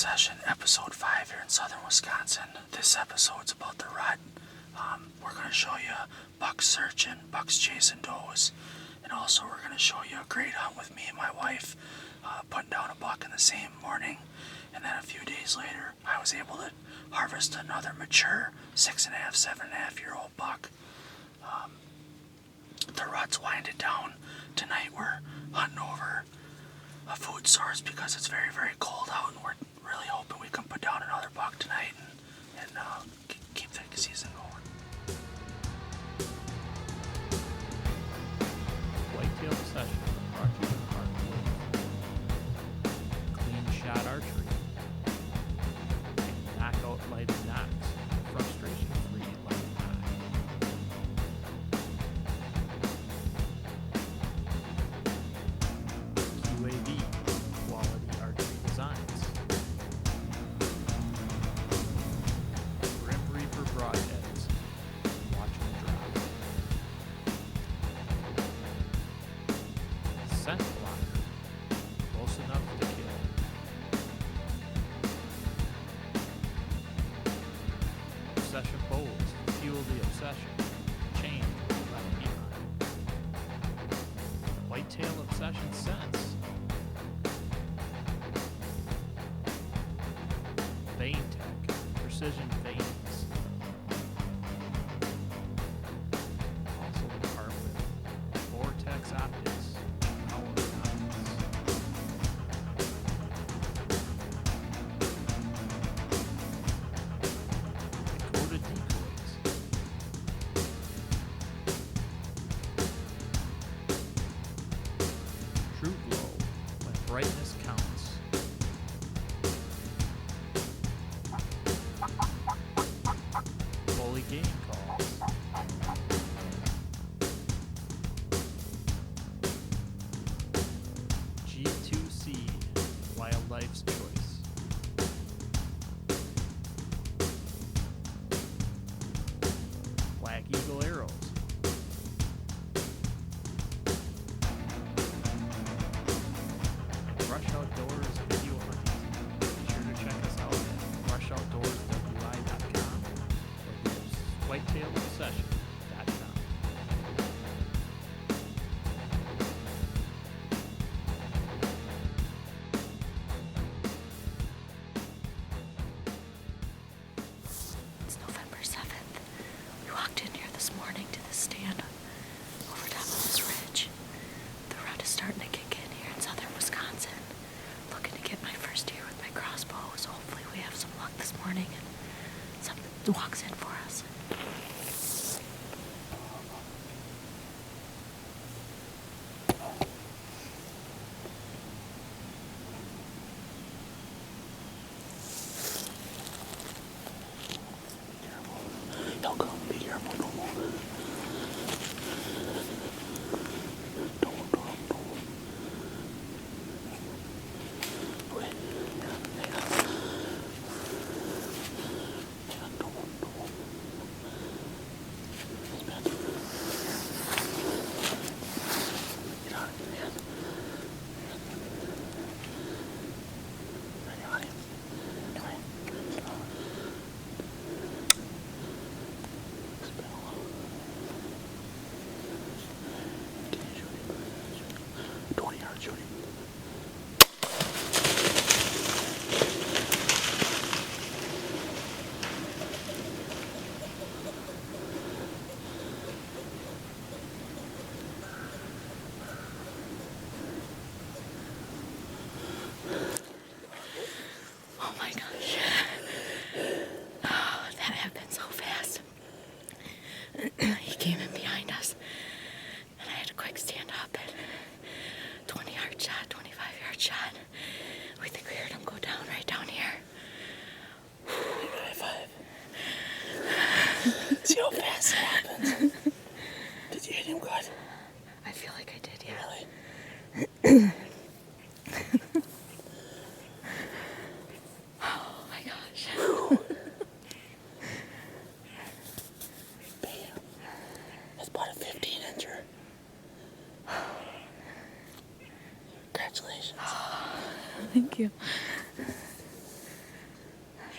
Obsession, episode 5 here in southern Wisconsin. This episode's about the rut. We're going to show you bucks searching, bucks chasing does, and also we're going to show you a great hunt with me and my wife, putting down a buck in the same morning, and then a few days later I was able to harvest another mature 6.5, 7.5-year-old buck. The rut's winded down. Tonight we're hunting over a food source because it's very, very cold out, and we're really hoping we can put down another buck tonight and keep the season going. Whitetail Obsession brought to you in part with Clean Shot Archery and Knockout Lighted Knots, frustration-free lighted knot. QAV, Quality Archery Designs. Grim Reaper Broadheads, watch them drop. Scent Blocker, close enough to kill. Obsession Bows, fuel the obsession. Change without behind. Whitetail Obsession scents. Vein Tech, precision veins. Also the part with Vortex Optics, power optics. Dakota Decoys. True Glow, when brightness counts. Fully Game Calls. G2C, Wildlife's Choice. Black Eagle Arrows. And Rush Outdoors Video Hunting. Be sure to check us out at rushoutdoorswi.com or whitetailobsession.com. It's November 7th. We walked in here this morning to this stand over top of this ridge. The rut is starting to kick in here in southern Wisconsin. Looking to get my first deer with my crossbow, so hopefully we have some luck this morning and something walks in for us. Don't go. Be careful. Don't move. Don't move. Okay. Hang on. Don't move. Hey, man. Get on it, man. Ready on him. Come on. Can you shoot him? 20 yards shooting. Oh my gosh. Oh, that happened so fast. He came in behind us, and I had to quick stand up and 20-yard shot, 25-yard shot. We think we heard him go down right down here. High five. See how fast it happens. Did you hit him good? I feel like I did, yeah. Really? Oh my gosh. Bam. That's about a 15-incher. Congratulations. Thank you.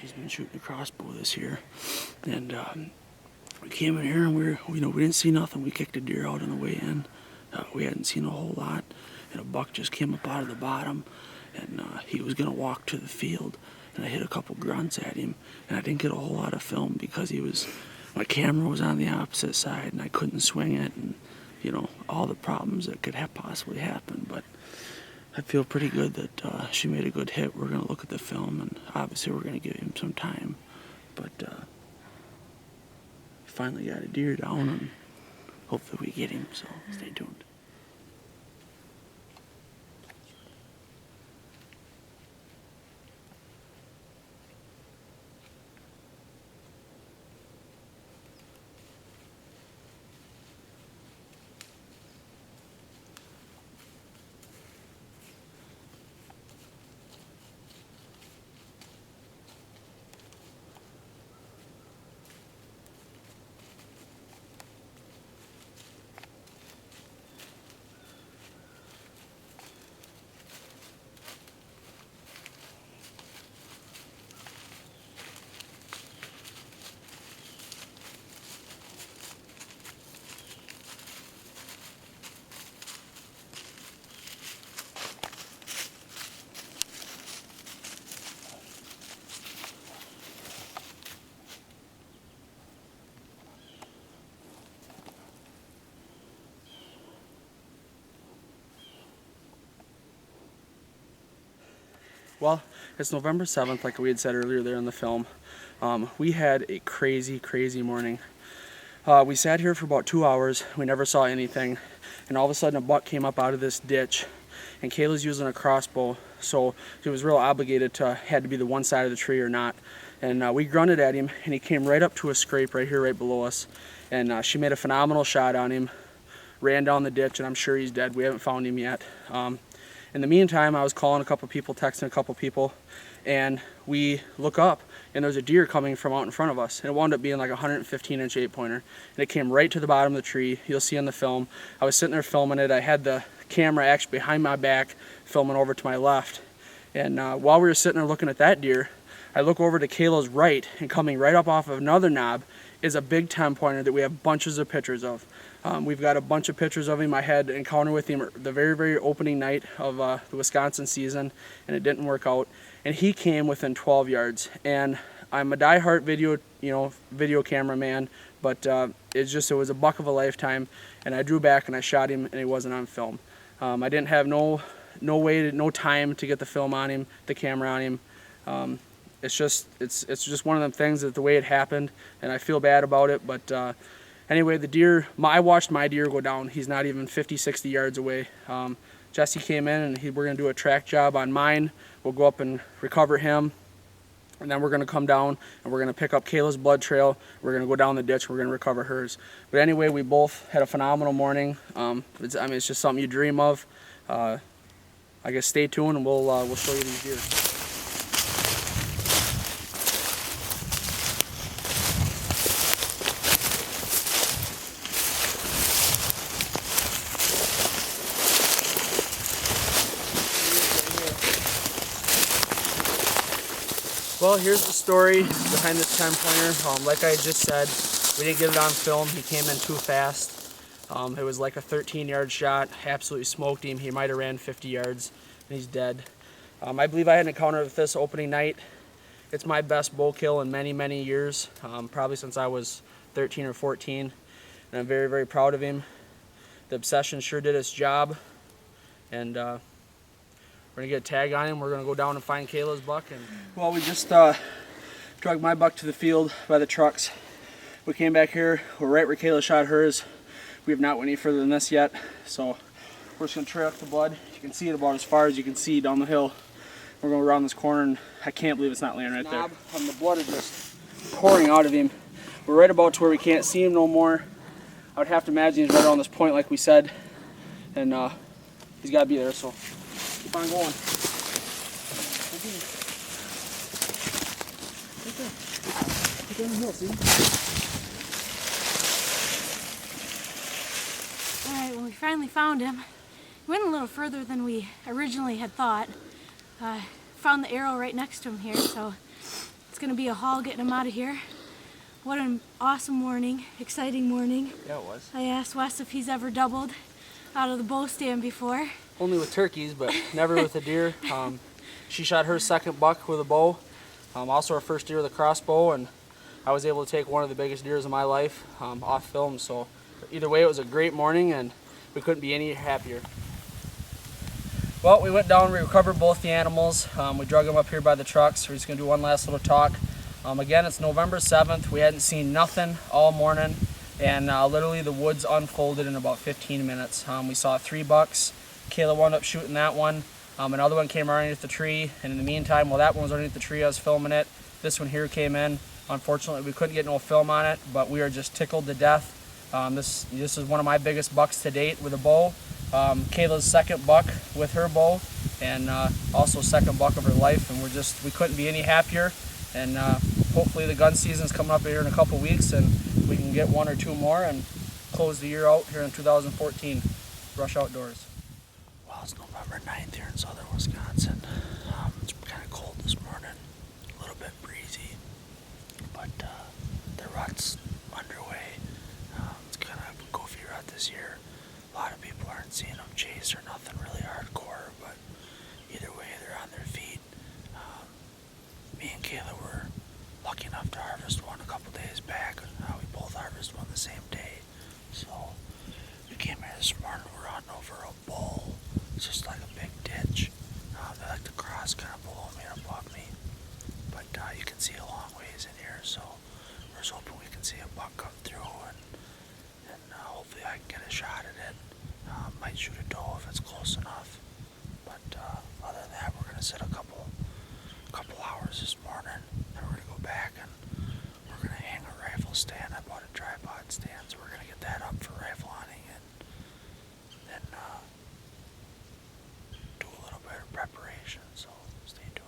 He's been shooting a crossbow this year, and we came in here and we didn't see nothing. We kicked a deer out on the way in. We hadn't seen a whole lot, and a buck just came up out of the bottom, and he was gonna walk to the field, and I hit a couple grunts at him, and I didn't get a whole lot of film because my camera was on the opposite side, and I couldn't swing it, and all the problems that could have possibly happened. But I feel pretty good that she made a good hit. We're gonna look at the film, and obviously we're gonna give him some time, but finally got a deer down, and hopefully we get him, so stay tuned. Well, it's November 7th, like we had said earlier there in the film. We had a crazy, crazy morning. We sat here for about 2 hours. We never saw anything. And all of a sudden a buck came up out of this ditch. And Kayla's using a crossbow, so she was real obligated to, had to be the one side of the tree or not. And we grunted at him, and he came right up to a scrape right here, right below us. And she made a phenomenal shot on him, ran down the ditch, and I'm sure he's dead. We haven't found him yet. In the meantime, I was calling a couple people, texting a couple people, and we look up, and there's a deer coming from out in front of us. And it wound up being like a 115-inch 8-pointer. And it came right to the bottom of the tree. You'll see on the film. I was sitting there filming it. I had the camera actually behind my back, filming over to my left. And while we were sitting there looking at that deer, I look over to Kayla's right, and coming right up off of another knob is a big 10-pointer that we have bunches of pictures of. We've got a bunch of pictures of him. I had an encounter with him the very, very opening night of the Wisconsin season, and it didn't work out. And he came within 12 yards. And I'm a die-hard video cameraman, but it was a buck of a lifetime. And I drew back and I shot him, and he wasn't on film. I didn't have no time to get the film on him, the camera on him. It's just one of them things that the way it happened, and I feel bad about it. But anyway, the deer, I watched my deer go down. He's not even 50, 60 yards away. Jesse came in, and we're going to do a track job on mine. We'll go up and recover him, and then we're going to come down, and we're going to pick up Kayla's blood trail. We're going to go down the ditch. We're going to recover hers. But anyway, we both had a phenomenal morning. It's just something you dream of. I guess stay tuned, and we'll show you these deer. Well, here's the story behind this 10-pointer. Like I just said, we didn't get it on film. He came in too fast. It was like a 13-yard shot. Absolutely smoked him. He might have ran 50 yards, and he's dead. I believe I had an encounter with this opening night. It's my best bow kill in many, many years, probably since I was 13 or 14, and I'm very, very proud of him. The Obsession sure did its job, and we're gonna get a tag on him. We're gonna go down and find Kayla's buck. Well, we just drug my buck to the field by the trucks. We came back here. We're right where Kayla shot hers. We have not went any further than this yet, so we're just gonna trail up the blood. You can see it about as far as you can see down the hill. We're going around this corner, and I can't believe it's not laying right there. And the blood is just pouring out of him. We're right about to where we can't see him no more. I would have to imagine he's right around this point, like we said, and he's got to be there. So keep on going. Alright, well, we finally found him. We went a little further than we originally had thought. Found the arrow right next to him here, so let's gonna be a haul getting them out of here. What an awesome morning, exciting morning. Yeah, it was. I asked Wes if he's ever doubled out of the bow stand before. Only with turkeys, but never with a deer. She shot her second buck with a bow. Also her first deer with a crossbow, and I was able to take one of the biggest deers of my life off film. So either way, it was a great morning, and we couldn't be any happier. Well, we went down, we recovered both the animals. We drug them up here by the trucks. We're just gonna do one last little talk. Again, it's November 7th. We hadn't seen nothing all morning, and literally the woods unfolded in about 15 minutes. We saw 3 bucks. Kayla wound up shooting that one. Another one came underneath the tree, and in the meantime, while that one was underneath the tree, I was filming it. This one here came in. Unfortunately, we couldn't get no film on it, but we are just tickled to death. This is one of my biggest bucks to date with a bow. Kayla's second buck with her bow, and also second buck of her life, and we couldn't be any happier. And hopefully the gun season's coming up here in a couple weeks, and we can get 1 or 2 more and close the year out here in 2014. Rush Outdoors. Well, it's November 9th here in southern Wisconsin. It's kind of cold this morning, a little bit breezy, but the rut's underway. It's kind of a goofy rut this year. A lot of people aren't seeing them chase or nothing really hardcore, but either way, they're on their feet. Me and Kayla were lucky enough to harvest one a couple days back. We both harvested one the same day. So we came here this morning, we're hunting over a bowl. It's just like a big ditch. They like to cross kind of below me and above me. But you can see a long ways in here, so we're just hoping we can see a buck come through, and hopefully I can get a shot at it. Might shoot a doe if it's close enough. But other than that, we're going to sit a couple hours this morning, then we're going to go back and we're going to hang a rifle stand. I bought a tripod stand, so we're going to get that up for rifle hunting, and then do a little bit of preparation, so stay tuned.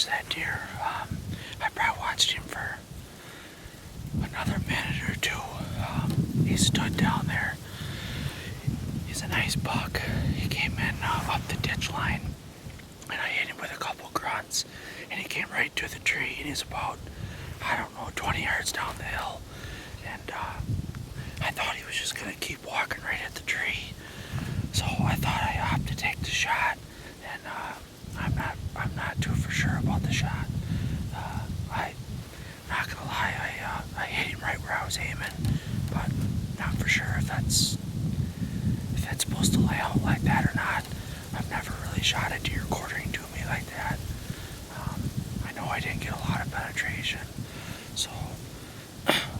watch that deer. I probably watched him for another minute or two. He stood down there. He's a nice buck. He came in up the ditch line, and I hit him with a couple grunts, and he came right to the tree, and he's about, I don't know, 20 yards down the hill, and I thought he was just gonna keep walking right at the tree, so I thought I opted to take the shot, and I'm not too for sure about the shot. I'm not gonna lie, I hit him right where I was aiming, but not for sure if that's supposed to lay out like that or not. I've never really shot a deer quartering to me like that. I know I didn't get a lot of penetration, so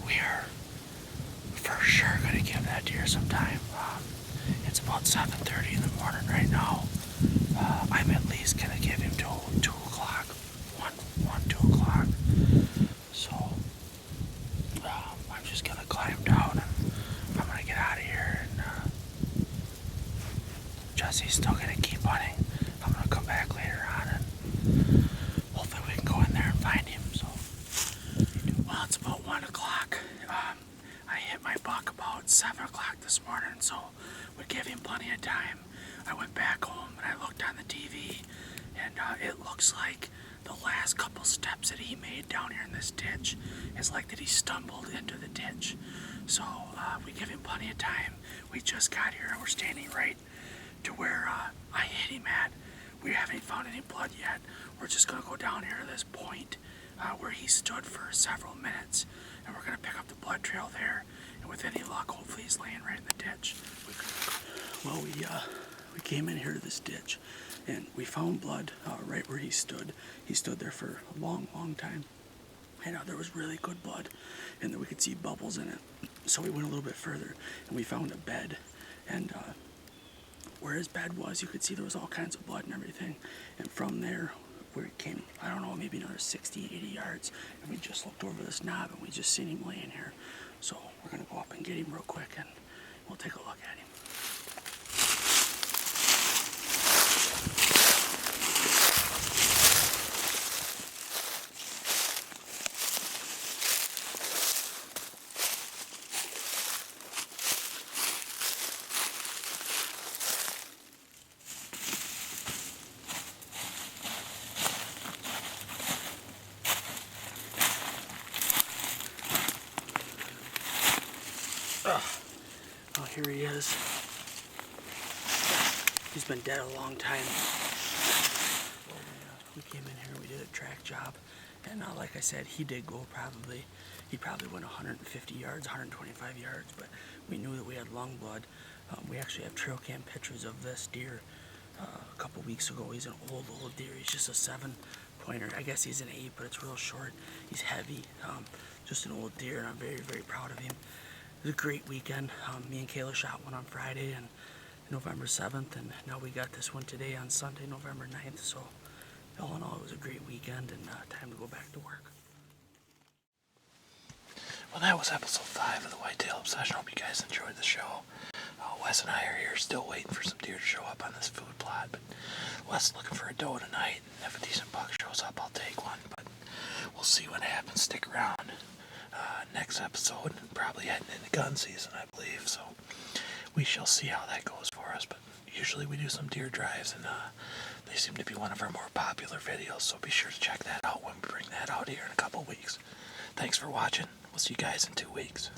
we are for sure gonna give that deer some time. It's about 7:30 in the morning right now. I'm at least gonna give him till 2 o'clock, 2 o'clock. So I'm just gonna climb down and I'm gonna get out of here. And Jesse's still gonna keep hunting. I'm gonna come back later on and hopefully we can go in there and find him. So, well, it's about 1 o'clock. I hit my buck about 7 o'clock this morning, so would give him plenty of time. I went back home and I looked on the TV, and it looks like the last couple steps that he made down here in this ditch is like that he stumbled into the ditch. So we give him plenty of time. We just got here and we're standing right to where I hit him at. We haven't found any blood yet. We're just gonna go down here to this point where he stood for several minutes, and we're gonna pick up the blood trail there. And with any luck, hopefully he's laying right in the ditch. Well, we came in here to this ditch, and we found blood right where he stood. He stood there for a long, long time, and there was really good blood, and then we could see bubbles in it. So we went a little bit further, and we found a bed, and where his bed was, you could see there was all kinds of blood and everything. And from there, where it came, I don't know, maybe another 60, 80 yards, and we just looked over this knob, and we just seen him laying here. So we're gonna go up and get him real quick, and we'll take a look at him. Oh, here he is. He's been dead a long time. We came in here, we did a track job, and like I said, he did go he probably went 150 yards, 125 yards, but we knew that we had lung blood. We actually have trail cam pictures of this deer a couple weeks ago. He's an old deer. He's just a 7-pointer. I guess he's an 8, but it's real short. He's heavy. Just an old deer, and I'm very, very proud of him. It was a great weekend. Me and Kayla shot one on Friday and November 7th, and now we got this one today on Sunday, November 9th. So all in all, it was a great weekend, and time to go back to work. Well, that was episode 5 of the Whitetail Obsession. Hope you guys enjoyed the show. Wes and I are here still waiting for some deer to show up on this food plot, but Wes is looking for a doe tonight, and if a decent buck shows up, I'll take one, but we'll see what happens. Stick around. Next episode, probably heading into gun season, I believe, so we shall see how that goes for us, but usually we do some deer drives, and they seem to be one of our more popular videos, so be sure to check that out when we bring that out here in a couple weeks. Thanks for watching. We'll see you guys in 2 weeks.